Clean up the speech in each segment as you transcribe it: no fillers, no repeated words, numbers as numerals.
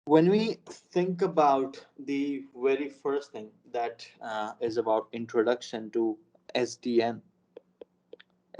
When we think about the very first thing that is about introduction to SDN,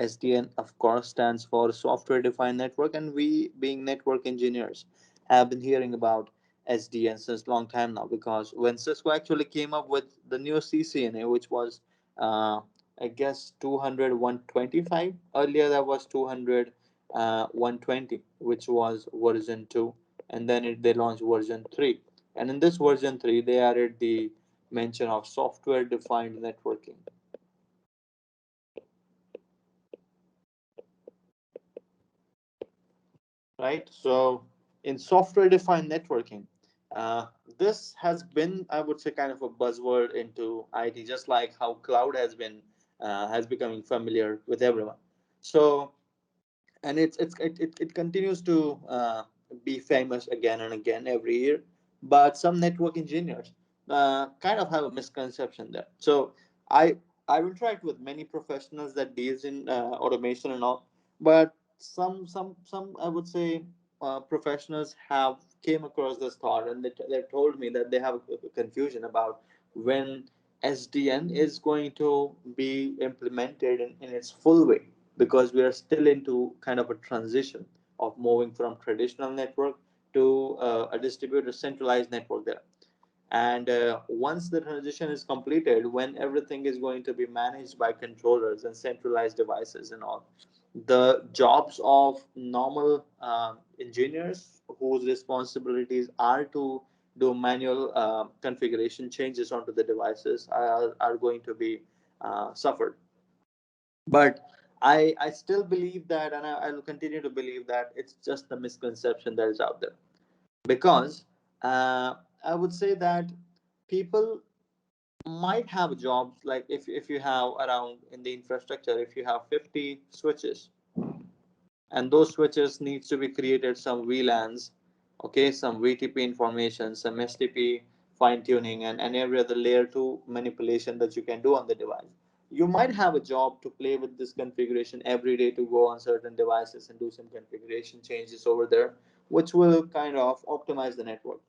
SDN, of course, stands for Software Defined Network, and we, being network engineers, have been hearing about SDN since long time now. Because when Cisco actually came up with the new CCNA, which was, I guess, 200 125. Earlier, that was 200 120, which was version 2, and then they launched version 3. And in this version 3, they added the mention of software defined networking, right? So in software defined networking, uh, this has been, I would say, kind of a buzzword into IT, just like how cloud has becoming familiar with everyone. So, and it continues to be famous again and again every year. But some network engineers kind of have a misconception there. So I I've interacted with many professionals that deals in automation and all, but some I would say professionals have came across this thought, and they've told me that they have a confusion about when SDN is going to be implemented in its full way, because we are still into kind of a transition of moving from traditional network to a distributed centralized network there. And once the transition is completed, when everything is going to be managed by controllers and centralized devices and all, the jobs of normal engineers whose responsibilities are to do manual configuration changes onto the devices are going to be suffered. But I still believe that, and I'll continue to believe that it's just a misconception that is out there. Because I would say that people might have jobs, like if you have around in the infrastructure, if you have 50 switches, and those switches needs to be created some VLANs, okay, some VTP information, some STP fine tuning, and every other layer 2 manipulation that you can do on the device. You might have a job to play with this configuration every day, to go on certain devices and do some configuration changes over there, which will kind of optimize the network.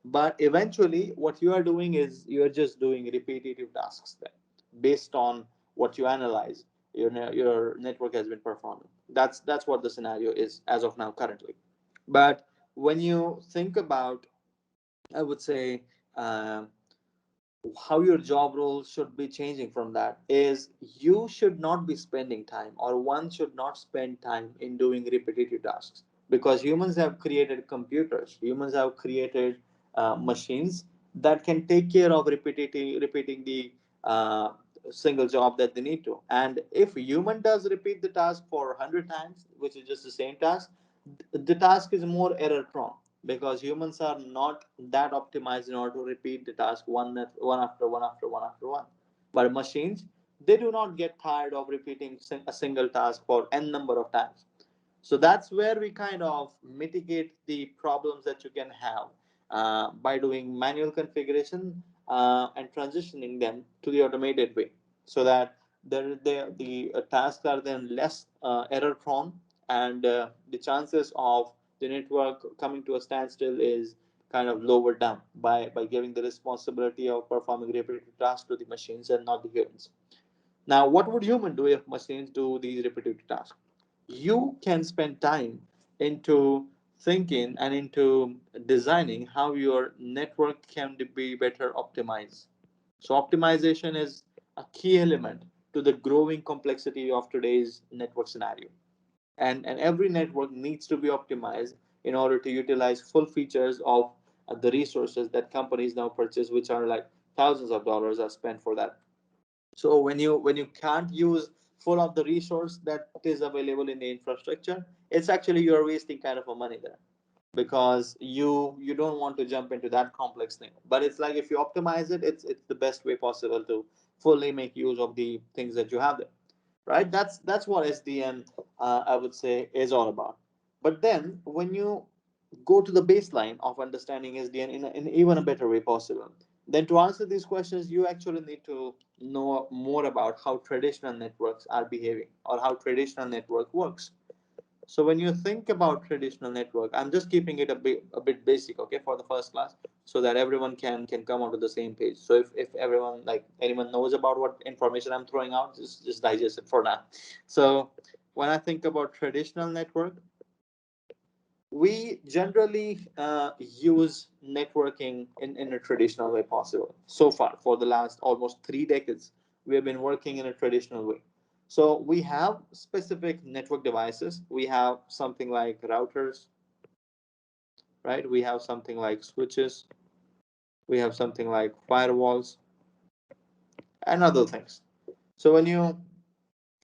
But eventually what you are doing is you're just doing repetitive tasks then, based on what you analyze your network has been performing. That's what the scenario is as of now currently. But when you think about, I would say, uh, how your job role should be changing from that is, you should not be spending time, or one should not spend time in doing repetitive tasks, because humans have created computers, humans have created machines that can take care of repeating the uh, single job that they need to. And if a human does repeat the task for 100 times, which is just the same task, the task is more error prone, because humans are not that optimized in order to repeat the task one after one after one after one. But machines, they do not get tired of repeating a single task for n number of times. So that's where we kind of mitigate the problems that you can have by doing manual configuration and transitioning them to the automated way, so that the tasks are then less error prone, and the chances of the network coming to a standstill is kind of lowered down by giving the responsibility of performing repetitive tasks to the machines and not the humans. Now, what would human do if machines do these repetitive tasks? You can spend time into thinking and into designing how your network can be better optimized. So optimization is a key element to the growing complexity of today's network scenario. And every network needs to be optimized in order to utilize full features of the resources that companies now purchase, which are like thousands of dollars are spent for that. So when you can't use full of the resource that is available in the infrastructure, it's actually you're wasting kind of a money there, because you don't want to jump into that complex thing. But it's like, if you optimize it, it's the best way possible to fully make use of the things that you have there, right? That's what SDN, I would say, is all about. But then when you go to the baseline of understanding SDN in even a better way possible, then to answer these questions, you actually need to know more about how traditional networks are behaving, or how traditional network works. So when you think about traditional network, I'm just keeping it a bit basic, okay, for the first class, so that everyone can come onto the same page. So if everyone, like anyone knows about what information I'm throwing out, just digest it for now. So when I think about traditional network, we generally use networking in a traditional way possible. So far, for the last almost 3 decades, we have been working in a traditional way. So we have specific network devices. We have something like routers, right? We have something like switches. We have something like firewalls and other things. So when you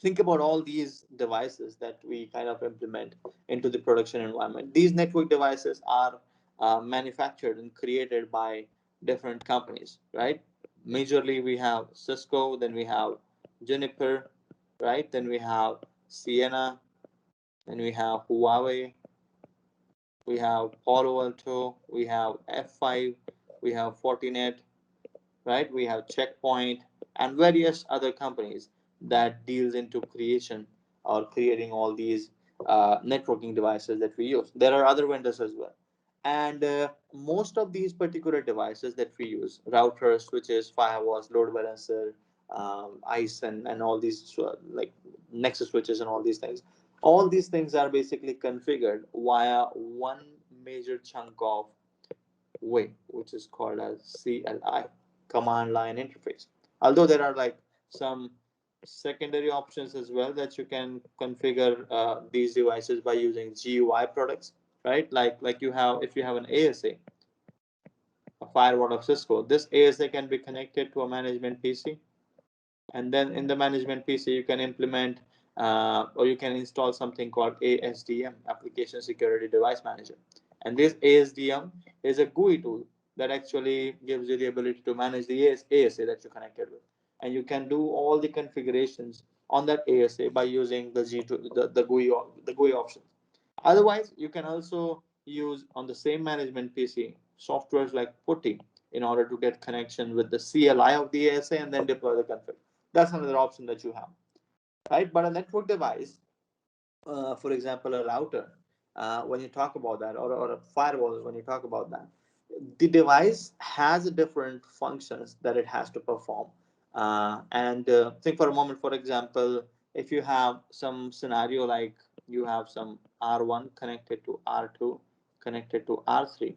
think about all these devices that we kind of implement into the production environment, these network devices are manufactured and created by different companies, right? Majorly we have Cisco, then we have Juniper, right? Then we have Sienna, then we have Huawei, we have Palo Alto, we have F5, we have Fortinet, right? We have Checkpoint and various other companies that deals into creation or creating all these networking devices that we use. There are other vendors as well. And most of these particular devices that we use, routers, switches, firewalls, load balancer, ICE, and all these like Nexus switches and all these things are basically configured via one major chunk of way, which is called as CLI, command line interface. Although there are like some secondary options as well that you can configure these devices by using GUI products, right? Like you have, if you have an ASA, a firewall of Cisco, this ASA can be connected to a management PC, and then in the management PC you can implement or you can install something called ASDM, Application Security Device Manager. And this ASDM is a GUI tool that actually gives you the ability to manage the ASA that you're connected with, and you can do all the configurations on that ASA by using the GUI options. Otherwise, you can also use on the same management PC softwares like Putty in order to get connection with the CLI of the ASA and then deploy the config. That's another option that you have, right? But a network device, for example, a router, when you talk about that, or a firewall, when you talk about that, the device has different functions that it has to perform. And think for a moment, for example, if you have some scenario like you have some R1 connected to R2, connected to R3,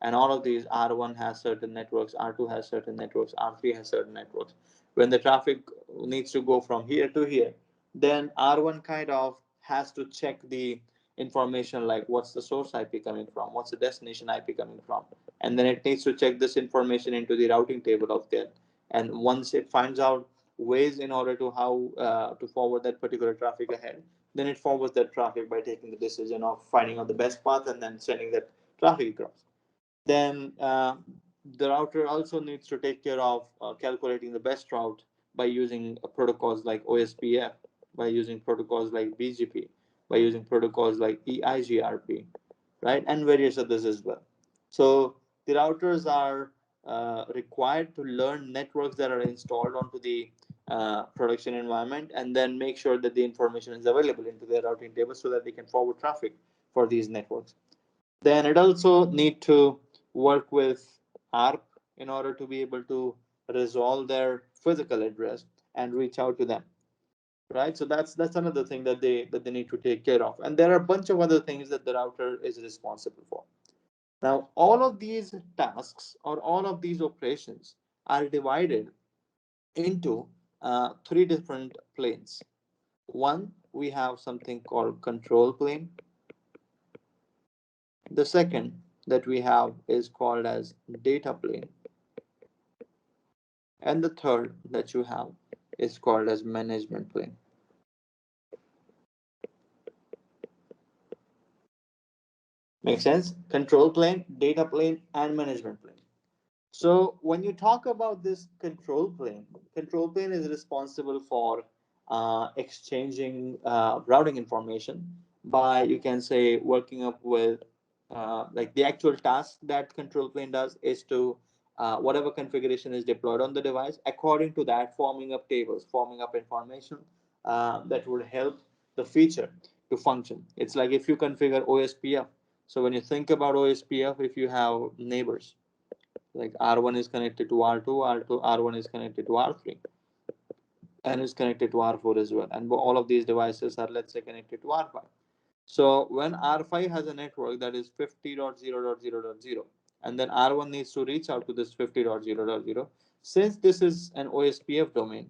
and all of these, R1 has certain networks, R2 has certain networks, R3 has certain networks. When the traffic needs to go from here to here, then R1 kind of has to check the information like what's the source IP coming from, what's the destination IP coming from, and then it needs to check this information into the routing table of that. And once it finds out ways in order to how to forward that particular traffic ahead, then it forwards that traffic by taking the decision of finding out the best path and then sending that traffic across. Then the router also needs to take care of calculating the best route by using protocols like OSPF, by using protocols like BGP, by using protocols like EIGRP, right, and various others as well. So the routers are required to learn networks that are installed onto the production environment, and then make sure that the information is available into their routing table so that they can forward traffic for these networks. Then it also need to work with ARP in order to be able to resolve their physical address and reach out to them, right? So that's another thing that they need to take care of. And there are a bunch of other things that the router is responsible for. Now, all of these tasks or all of these operations are divided into three different planes. One, we have something called control plane. The second that we have is called as data plane. And the third that you have is called as management plane. Make sense? Control plane, data plane, and management plane. So when you talk about this control plane is responsible for exchanging routing information by, you can say, working up with like the actual task that control plane does is to whatever configuration is deployed on the device, according to that, forming up tables, forming up information that would help the feature to function. It's like if you configure OSPF. So when you think about OSPF, if you have neighbors, like R1 is connected to R2, R1 is connected to R3, and is connected to R4 as well. And all of these devices are, let's say, connected to R5. So when R5 has a network that is 50.0.0.0, and then R1 needs to reach out to this 50.0.0, since this is an OSPF domain,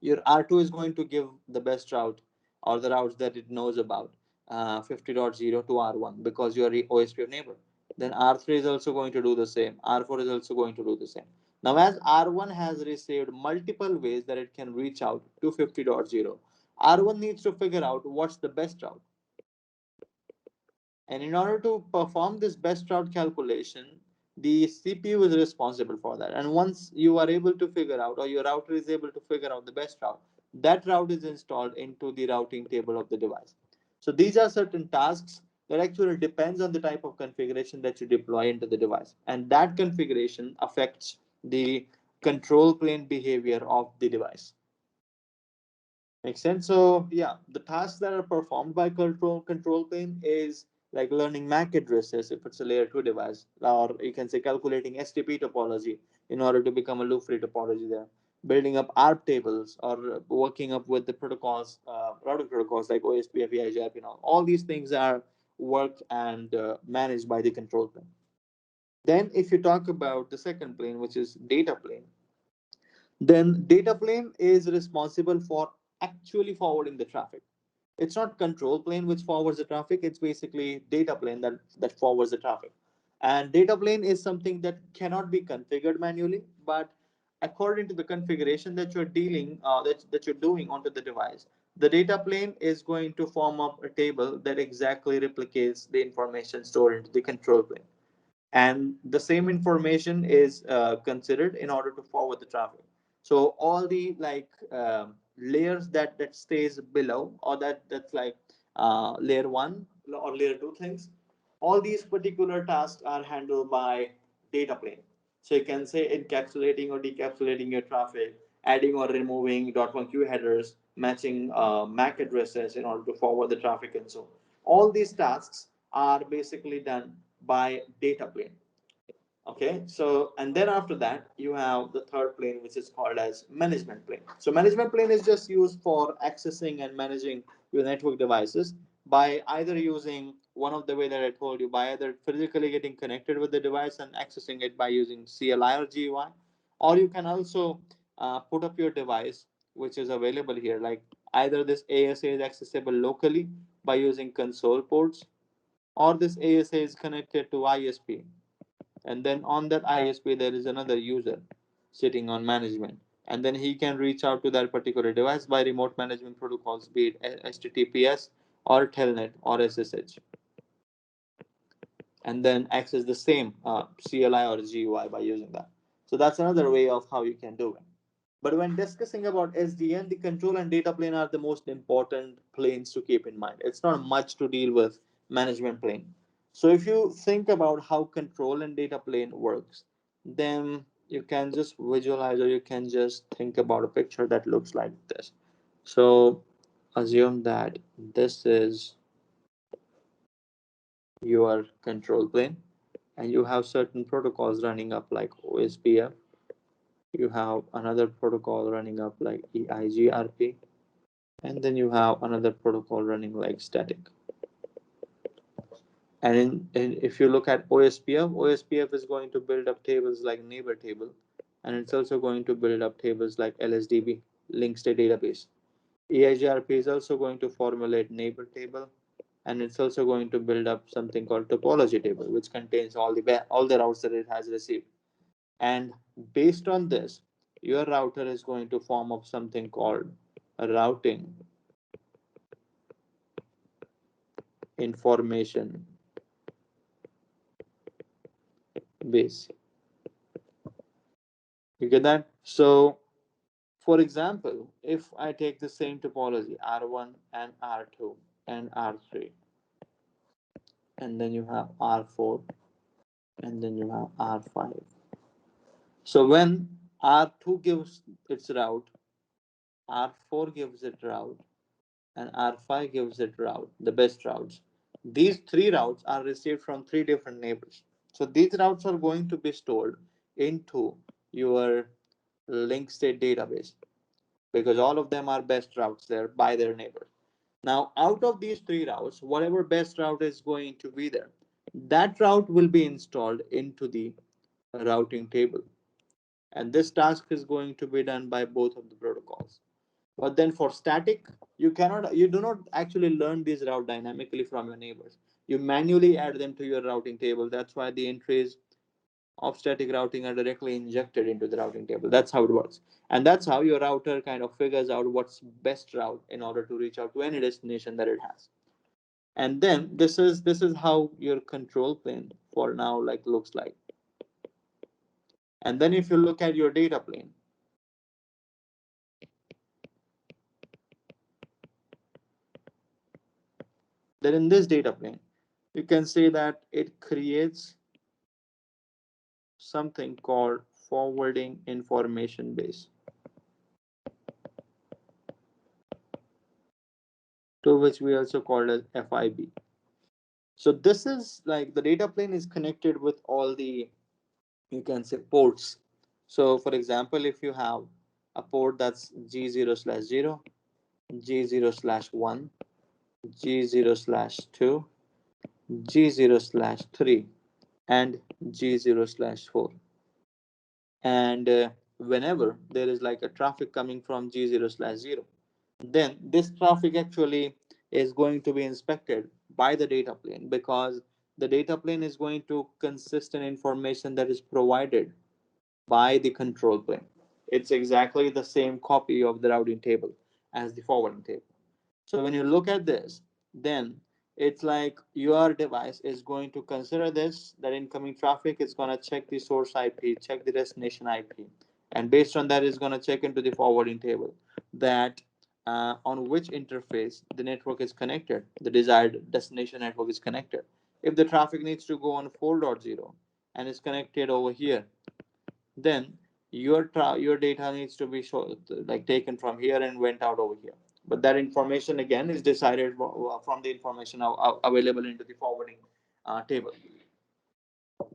your R2 is going to give the best route or the routes that it knows about, 50.0 to R1, because you are the OSPF neighbor. Then R3 is also going to do the same. R4 is also going to do the same. Now, as R1 has received multiple ways that it can reach out to 50.0, R1 needs to figure out what's the best route. And in order to perform this best route calculation, the CPU is responsible for that. And once you are able to figure out, or your router is able to figure out the best route, that route is installed into the routing table of the device. So these are certain tasks that actually depends on the type of configuration that you deploy into the device. And that configuration affects the control plane behavior of the device. Makes sense. So yeah, the tasks that are performed by control plane is like learning MAC addresses if it's a layer 2 device, or you can say calculating STP topology in order to become a loop free topology there. Building up ARP tables or working up with the protocols, routing protocols like OSPF, EIGRP, all these things are worked and managed by the control plane. Then if you talk about the second plane, which is data plane, then data plane is responsible for actually forwarding the traffic. It's not control plane which forwards the traffic, it's basically data plane that forwards the traffic. And data plane is something that cannot be configured manually, but according to the configuration that you're dealing that you're doing onto the device, the data plane is going to form up a table that exactly replicates the information stored into the control plane, and the same information is considered in order to forward the traffic. So all the layers that stays below, or that's like layer 1 or layer 2 things, all these particular tasks are handled by data plane. So you can say encapsulating or decapsulating your traffic, adding or removing .1 queue headers, matching MAC addresses in order to forward the traffic, and so all these tasks are basically done by data plane. Okay, so and then after that you have the third plane, which is called as management plane. So management plane is just used for accessing and managing your network devices by either using one of the way that I told you, by either physically getting connected with the device and accessing it by using CLI or GUI, or you can also put up your device, which is available here, like either this ASA is accessible locally by using console ports, or this ASA is connected to ISP, and then on that ISP there is another user sitting on management, and then he can reach out to that particular device by remote management protocols, be it HTTPS or Telnet or SSH, and then access the same CLI or GUI by using that. So that's another way of how you can do it. But when discussing about SDN, the control and data plane are the most important planes to keep in mind. It's not much to deal with management plane. So if you think about how control and data plane works, then you can just visualize, or you can just think about a picture that looks like this. So assume that this is your control plane, and you have certain protocols running up like OSPF. You have another protocol running up like EIGRP, and then you have another protocol running like static. And if you look at OSPF is going to build up tables like neighbor table, and it's also going to build up tables like LSDB, link state database. EIGRP is also going to formulate neighbor table, and it's also going to build up something called topology table, which contains all the routes that it has received. And based on this, your router is going to form up something called a routing information base. You get that? So, for example, if I take the same topology, R1 and R2 and R3, and then you have R4, and then you have R5. So when R2 gives its route, R4 gives it route, and R5 gives it route, the best routes. These three routes are received from three different neighbors. So these routes are going to be stored into your link state database because all of them are best routes there by their neighbor. Now, out of these three routes, whatever best route is going to be there, that route will be installed into the routing table. And this task is going to be done by both of the protocols. But then for static, you do not actually learn these route dynamically from your neighbors. You manually add them to your routing table. That's why the entries of static routing are directly injected into the routing table. That's how it works. And that's how your router kind of figures out what's best route in order to reach out to any destination that it has. And then this is how your control plane for now like looks like. And then if you look at your data plane, then in this data plane, you can see that it creates something called forwarding information base, to which we also call as FIB. So this is like the data plane is connected with all the, you can say, ports. So for example, if you have a port that's G0/0, G0/1, G0/2, G0/3, and G0/4. And whenever there is like a traffic coming from G0/0, then this traffic actually is going to be inspected by the data plane because the data plane is going to consist in information that is provided by the control plane. It's exactly the same copy of the routing table as the forwarding table. So when you look at this, then it's like your device is going to consider this, that incoming traffic is going to check the source IP, check the destination IP, and based on that, it's going to check into the forwarding table that on which interface the network is connected, the desired destination network is connected. If the traffic needs to go on 4.0 and is connected over here, then your data needs to be like taken from here and went out over here. But that information again is decided from the information available into the forwarding table.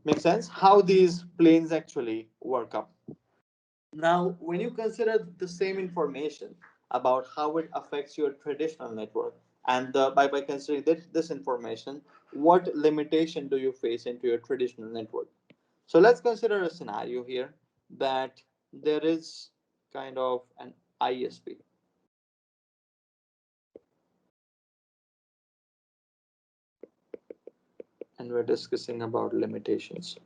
Makes sense how these planes actually work up. Now, when you consider the same information about how it affects your traditional network, and by considering this information, what limitation do you face into your traditional network? So let's consider a scenario here that there is kind of an ISP, and we're discussing about limitations.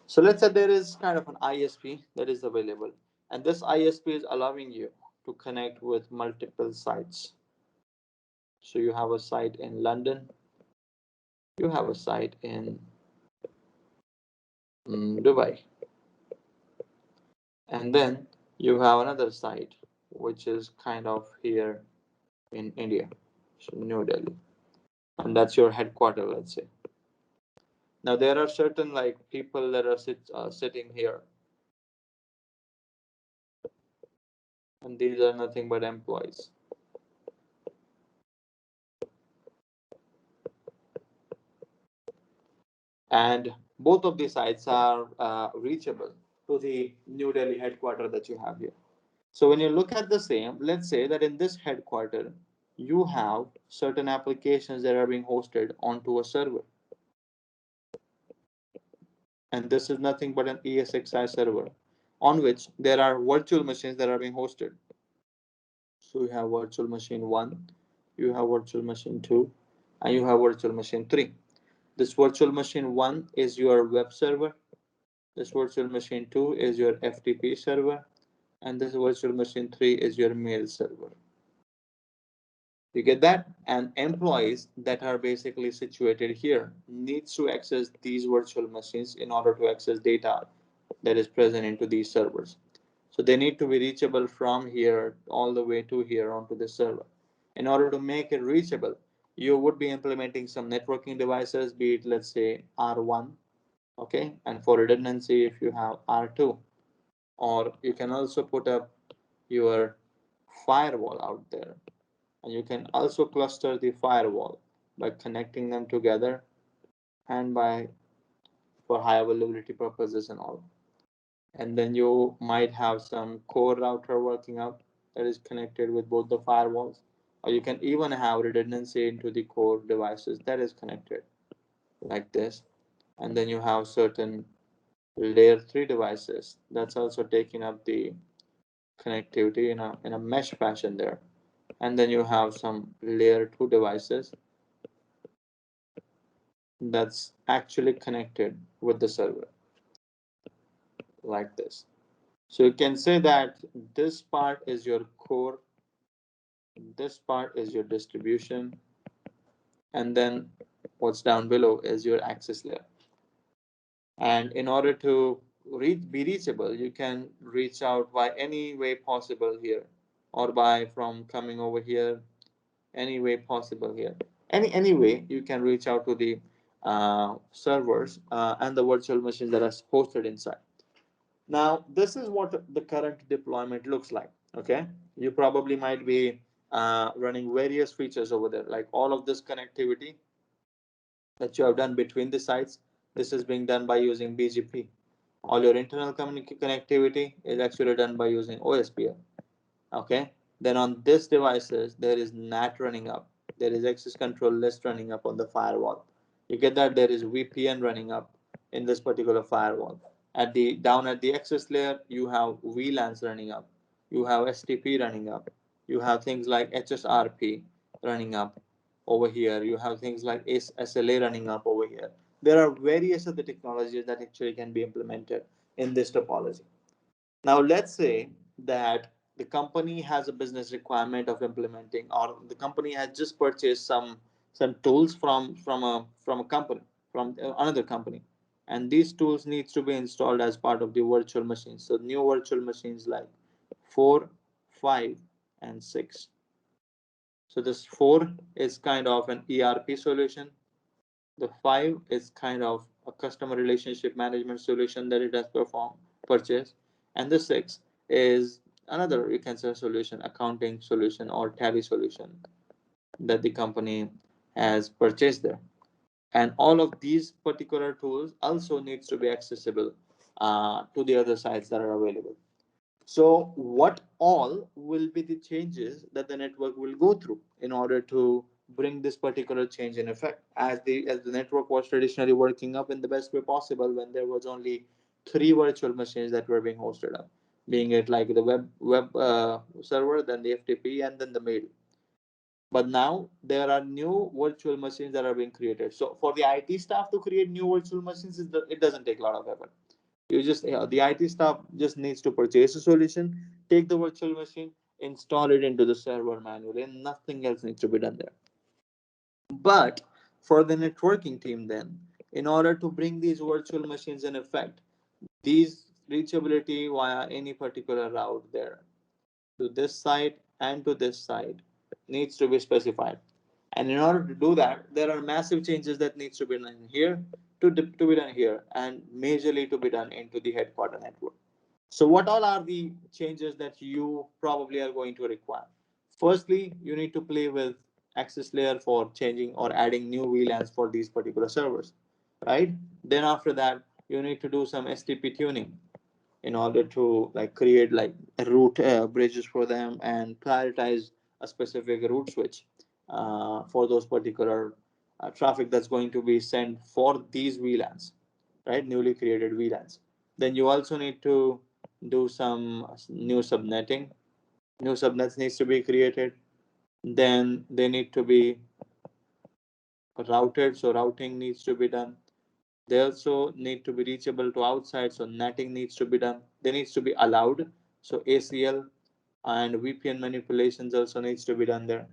So let's say there is kind of an ISP that is available, and this ISP is allowing you to connect with multiple sites. So you have a site in London, you have a site in Dubai, and then you have another site which is kind of here in India, so New Delhi, and that's your headquarter, let's say. Now there are certain like people that are sitting here, and these are nothing but employees. And both of these sites are reachable to the New Delhi headquarter that you have here. So when you look at the same, let's say that in this headquarter, you have certain applications that are being hosted onto a server. And this is nothing but an ESXi server on which there are virtual machines that are being hosted. So you have virtual machine 1, you have virtual machine 2, and you have virtual machine 3. This virtual machine 1 is your web server. This virtual machine 2 is your FTP server. And this virtual machine 3 is your mail server. You get that? And employees that are basically situated here needs to access these virtual machines in order to access data that is present into these servers. So they need to be reachable from here all the way to here onto the server. In order to make it reachable, you would be implementing some networking devices, be it let's say R1, Okay, and for redundancy, if you have R2, or you can also put up your firewall out there, and you can also cluster the firewall by connecting them together and by for high availability purposes and all. And then you might have some core router working out that is connected with both the firewalls, or you can even have redundancy into the core devices that is connected like this. And then you have certain layer 3 devices that's also taking up the connectivity in a mesh fashion there. And then you have some layer 2 devices that's actually connected with the server like this. So you can say that this part is your core, this part is your distribution, and then what's down below is your access layer. And in order to be reachable, you can reach out by any way possible here, or by from coming over here, any way possible here. Any way you can reach out to the servers and the virtual machines that are hosted inside. Now, this is what the current deployment looks like. Okay, you probably might be running various features over there, like all of this connectivity that you have done between the sites. This is being done by using BGP. All your internal connectivity is actually done by using OSPF. Okay, then on this devices there is NAT running up, there is access control list running up on the firewall. You get that there is VPN running up in this particular firewall. At the down at the access layer you have VLANs running up, you have STP running up, you have things like HSRP running up over here, you have things like SLA running up over here. There are various other technologies that actually can be implemented in this topology. Now, let's say that the company has a business requirement of implementing, or the company has just purchased some tools from a company, from another company, and these tools needs to be installed as part of the virtual machines. So new virtual machines like 4, 5, and 6. So this 4 is kind of an ERP solution. The 5 is kind of a customer relationship management solution that it has performed purchased, and the 6 is another, you can say, solution, accounting solution or tally solution that the company has purchased there. And all of these particular tools also needs to be accessible to the other sites that are available. So, what all will be the changes that the network will go through in order to bring this particular change in effect? As the network was traditionally working up in the best way possible when there was only three virtual machines that were being hosted up, being it like the web server, then the FTP, and then the mail. But now there are new virtual machines that are being created. So for the IT staff to create new virtual machines, it doesn't take a lot of effort. You just the IT staff just needs to purchase a solution, take the virtual machine, install it into the server manually, and nothing else needs to be done there. But for the networking team, then, in order to bring these virtual machines in effect, these reachability via any particular route there to this side and to this side needs to be specified. And in order to do that, there are massive changes that needs to be done here, to be done here, and majorly to be done into the headquarter network. So what all are the changes that you probably are going to require? Firstly, you need to play with access layer for changing or adding new VLANs for these particular servers, right? Then after that, you need to do some STP tuning in order to like create like route bridges for them and prioritize a specific route switch for those particular traffic that's going to be sent for these VLANs, right? Newly created VLANs. Then you also need to do some new subnetting. New subnets needs to be created. Then they need to be routed, so routing needs to be done. They also need to be reachable to outside, so netting needs to be done. They needs to be allowed, so ACL and VPN manipulations also needs to be done there,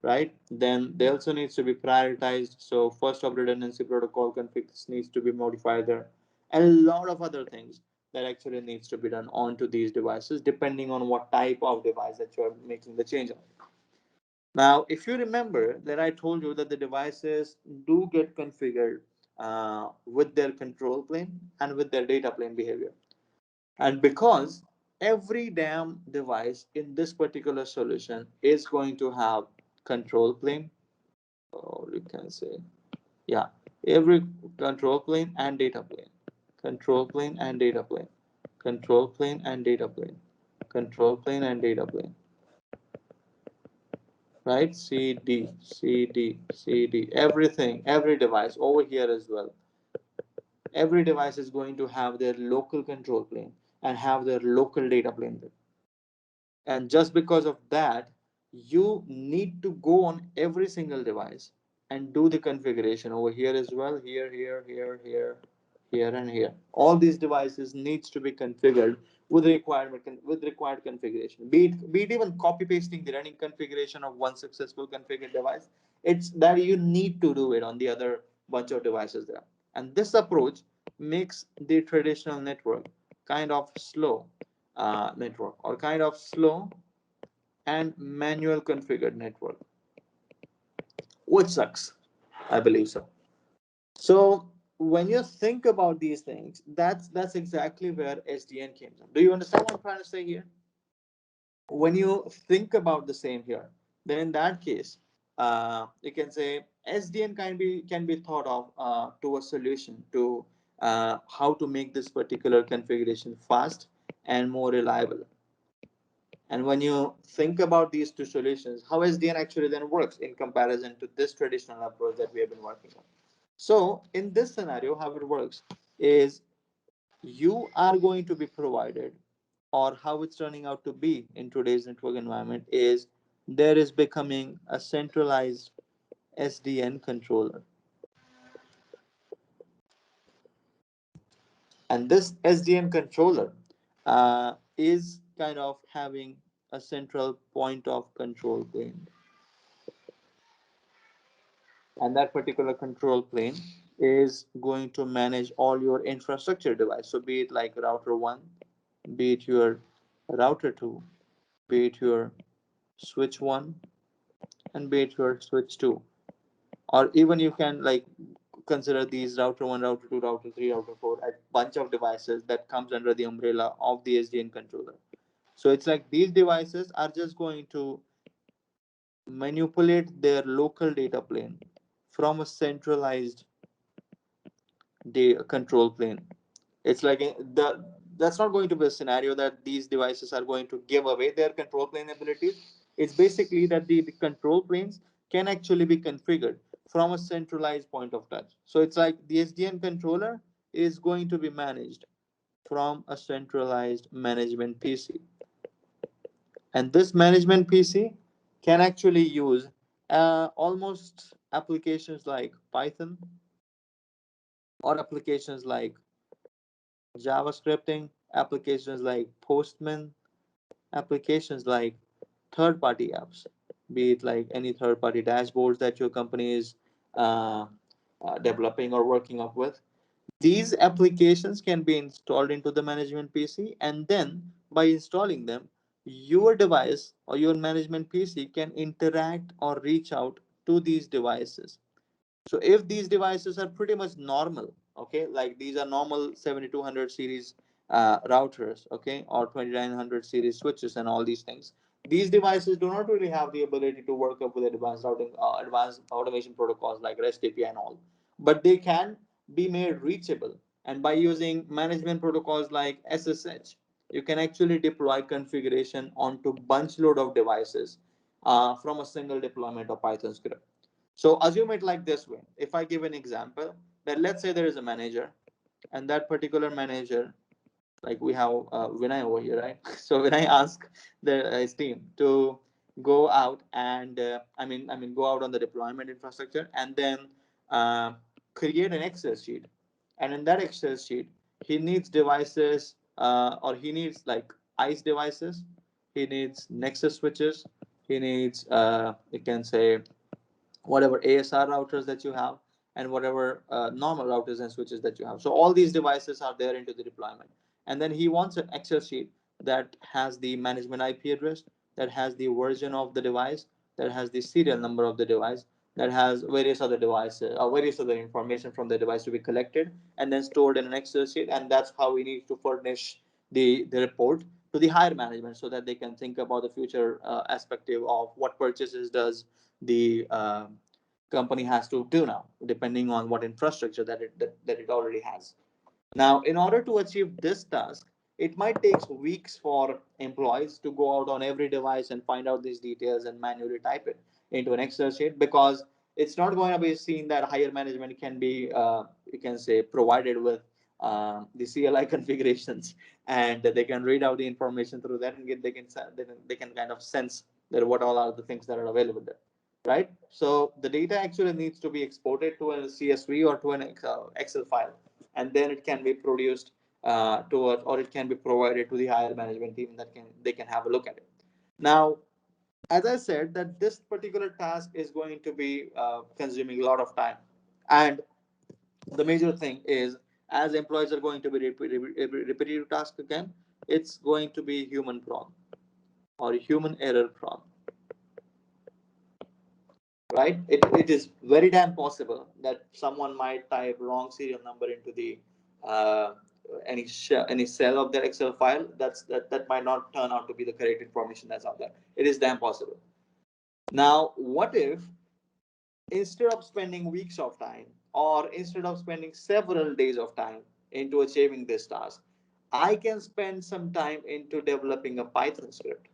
right? Then they also needs to be prioritized, so first of redundancy protocol configs needs to be modified there, and a lot of other things that actually needs to be done onto these devices depending on what type of device that you're making the change on. Now, if you remember that I told you that the devices do get configured with their control plane and with their data plane behavior. And because every damn device in this particular solution is going to have control plane, or you can say, yeah, every control plane and data plane, control plane and data plane, control plane and data plane, control plane and data plane, right? CD, everything, every device over here as well. Every device is going to have their local control plane and have their local data plane. And just because of that, you need to go on every single device and do the configuration over here as well. Here and here. All these devices needs to be configured with required configuration. Be it even copy pasting the running configuration of one successful configured device. It's that you need to do it on the other bunch of devices there. And this approach makes the traditional network kind of slow network, or kind of slow and manual configured network, which sucks. I believe so. So when you think about these things, that's exactly where SDN came from. Do you understand what I'm trying to say here? When you think about the same here, then in that case, you can say SDN can be thought of to a solution to how to make this particular configuration fast and more reliable. And when you think about these two solutions, how SDN actually then works in comparison to this traditional approach that we have been working on. So in this scenario, how it works is you are going to be provided, or how it's turning out to be in today's network environment is there is becoming a centralized SDN controller. And this SDN controller is kind of having a central point of control plane. And that particular control plane is going to manage all your infrastructure device. So be it like router 1, be it your router 2, be it your switch 1, and be it your switch 2. Or even you can like consider these router 1, router 2, router 3, router 4, a bunch of devices that comes under the umbrella of the SDN controller. So it's like these devices are just going to manipulate their local data plane from a centralized control plane. It's like that's not going to be a scenario that these devices are going to give away their control plane abilities. It's basically that the control planes can actually be configured from a centralized point of touch. So it's like the SDN controller is going to be managed from a centralized management PC. And this management PC can actually use almost applications like Python, or applications like JavaScripting, applications like Postman, applications like third party apps, be it like any third party dashboards that your company is uh, developing or working up with. These applications can be installed into the management PC, and then by installing them, your device or your management PC can interact or reach out to these devices. So if these devices are pretty much normal, okay, like these are normal 7200 series routers, okay, or 2900 series switches and all these things, these devices do not really have the ability to work up with advanced routing, advanced automation protocols like REST API and all, but they can be made reachable. And by using management protocols like SSH, you can actually deploy configuration onto bunch load of devices from a single deployment of Python script. So assume it like this way. If I give an example, that let's say there is a manager, and that particular manager, like we have Vinay over here, right? So when I ask his team to go out and go out on the deployment infrastructure and then uh, create an Excel sheet, and in that Excel sheet, he needs devices, or he needs like ICE devices, he needs Nexus switches, he needs you can say whatever ASR routers that you have, and whatever normal routers and switches that you have. So all these devices are there into the deployment. And then he wants an Excel sheet that has the management IP address, that has the version of the device, that has the serial number of the device, that has various other devices or various other information from the device to be collected and then stored in an Excel sheet. And that's how we need to furnish the report to the higher management so that they can think about the future aspect of what purchases does the company has to do now, depending on what infrastructure that it already has. Now, in order to achieve this task, it might take weeks for employees to go out on every device and find out these details and manually type it into an Excel sheet, because it's not going to be seen that higher management can be, you can say, provided with the CLI configurations, and they can read out the information through that and they can kind of sense that what all are the things that are available there, right? So the data actually needs to be exported to a CSV or to an Excel file, and then it can be produced to us, or it can be provided to the higher management team that they can have a look at it. Now, as I said, that this particular task is going to be consuming a lot of time, and the major thing is, as employees are going to be repetitive task again, it's going to be human prone or human error prone, right? It is very damn possible that someone might type wrong serial number into the uh, any cell of their Excel file. That might not turn out to be the correct information that's out there. It is damn possible. Now, what if instead of spending weeks of time, or instead of spending several days of time into achieving this task, I can spend some time into developing a Python script.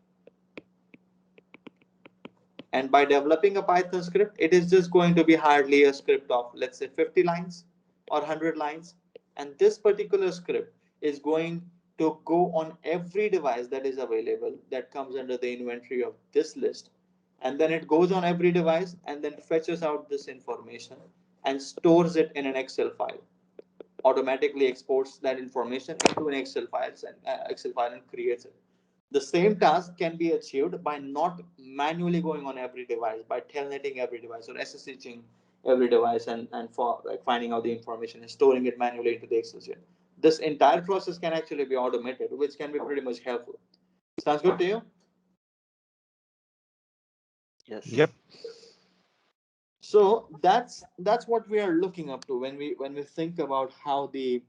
And by developing a Python script, it is just going to be hardly a script of, let's say, 50 lines or 100 lines. And this particular script is going to go on every device that is available that comes under the inventory of this list. And then it goes on every device and then fetches out this information and stores it in an Excel file, automatically exports that information into an Excel file and creates it. The same task can be achieved by not manually going on every device, by telnetting every device or SSHing every device, and for like finding out the information and storing it manually into the Excel sheet. This entire process can actually be automated, which can be pretty much helpful. Sounds good to you? Yes. Yep. So that's what we are looking up to when we think about how the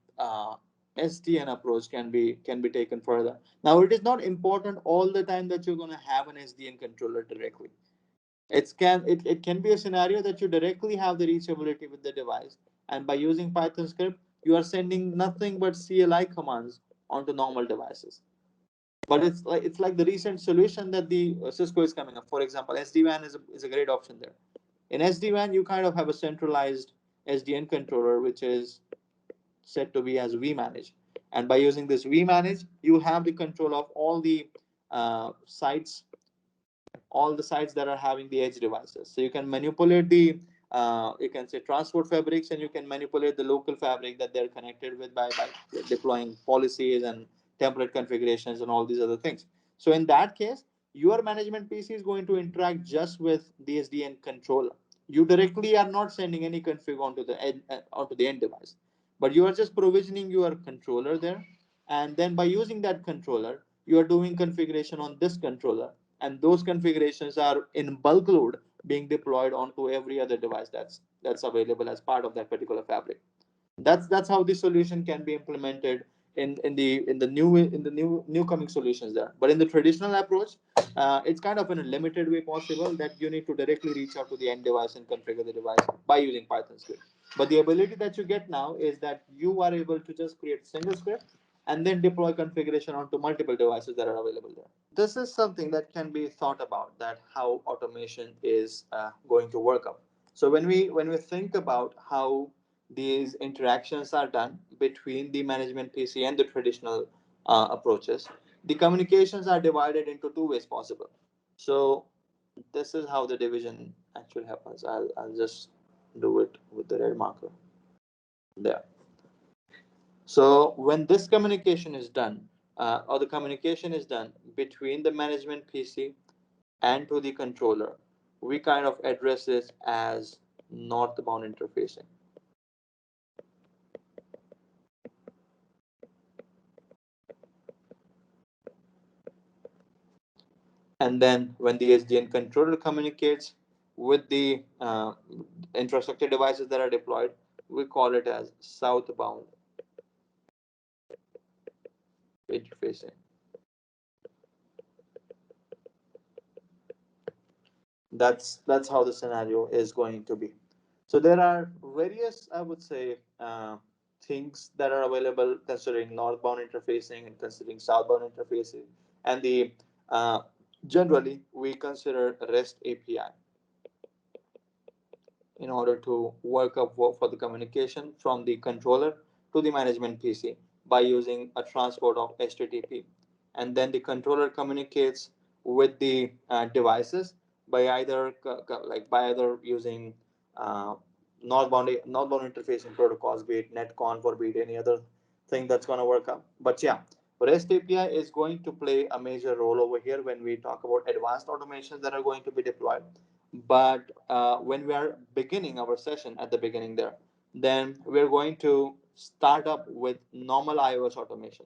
SDN approach can be taken further. Now, it is not important all the time that you're going to have an SDN controller directly. It can be a scenario that you directly have the reachability with the device, and by using Python script, you are sending nothing but CLI commands onto normal devices. But it's like the recent solution that the Cisco is coming up. For example, SD-WAN is a great option there. In SD-WAN, you kind of have a centralized SDN controller, which is said to be as vManage. And by using this vManage, you have the control of sites, all the sites that are having the edge devices. So you can manipulate you can say transport fabrics, and you can manipulate the local fabric that they're connected with by deploying policies and template configurations and all these other things. So in that case, your management PC is going to interact just with the SDN controller. You directly are not sending any config onto the end device, but you are just provisioning your controller there, and then by using that controller, you are doing configuration on this controller, and those configurations are in bulk load being deployed onto every other device that's available as part of that particular fabric. That's how the solution can be implemented in the new coming solutions there. But in the traditional approach, it's kind of in a limited way possible that you need to directly reach out to the end device and configure the device by using Python script. But the ability that you get now is that you are able to just create a single script and then deploy configuration onto multiple devices that are available there. This is something that can be thought about, that how automation is going to work out. So when we think about how these interactions are done between the management PC and the traditional approaches, the communications are divided into two ways possible. So this is how the division actually happens. I'll just do it with the red marker there. So when this communication is done, or the communication is done between the management PC and to the controller, we kind of address this as northbound interfacing. And then when the SDN controller communicates, with the infrastructure devices that are deployed, we call it as southbound interfacing. That's how the scenario is going to be. So there are various, I would say, things that are available considering northbound interfacing and considering southbound interfacing, and the generally we consider REST API in order to work up for the communication from the controller to the management PC by using a transport of HTTP. And then the controller communicates with the devices by either by either using uh, northbound interfacing protocols, be it netconf or be it any other thing that's going to work out. But yeah, REST API is going to play a major role over here when we talk about advanced automations that are going to be deployed. But when we are beginning our session at the beginning there, then we're going to start up with normal iOS automation.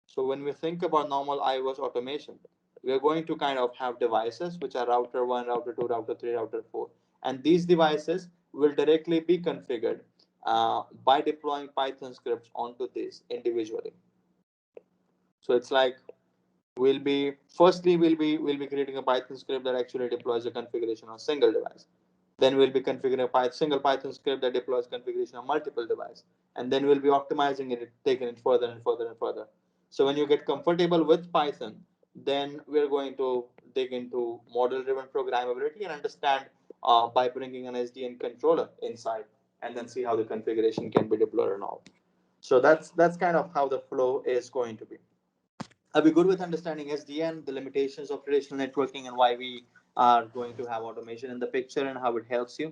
So when we think about normal iOS automation, we are going to kind of have devices which are router 1, router 2, router 3, router 4. And these devices will directly be configured by deploying Python scripts onto these individually. So it's like we'll be creating a Python script that actually deploys the configuration on a single device. Then we'll be configuring a single Python script that deploys configuration on multiple devices, and then we'll be optimizing it, taking it further and further and further. So when you get comfortable with Python, then we're going to dig into model-driven programmability and understand by bringing an SDN controller inside, and then see how the configuration can be deployed and all. So that's kind of how the flow is going to be. Are we good with understanding SDN, the limitations of traditional networking, and why we are going to have automation in the picture and how it helps you?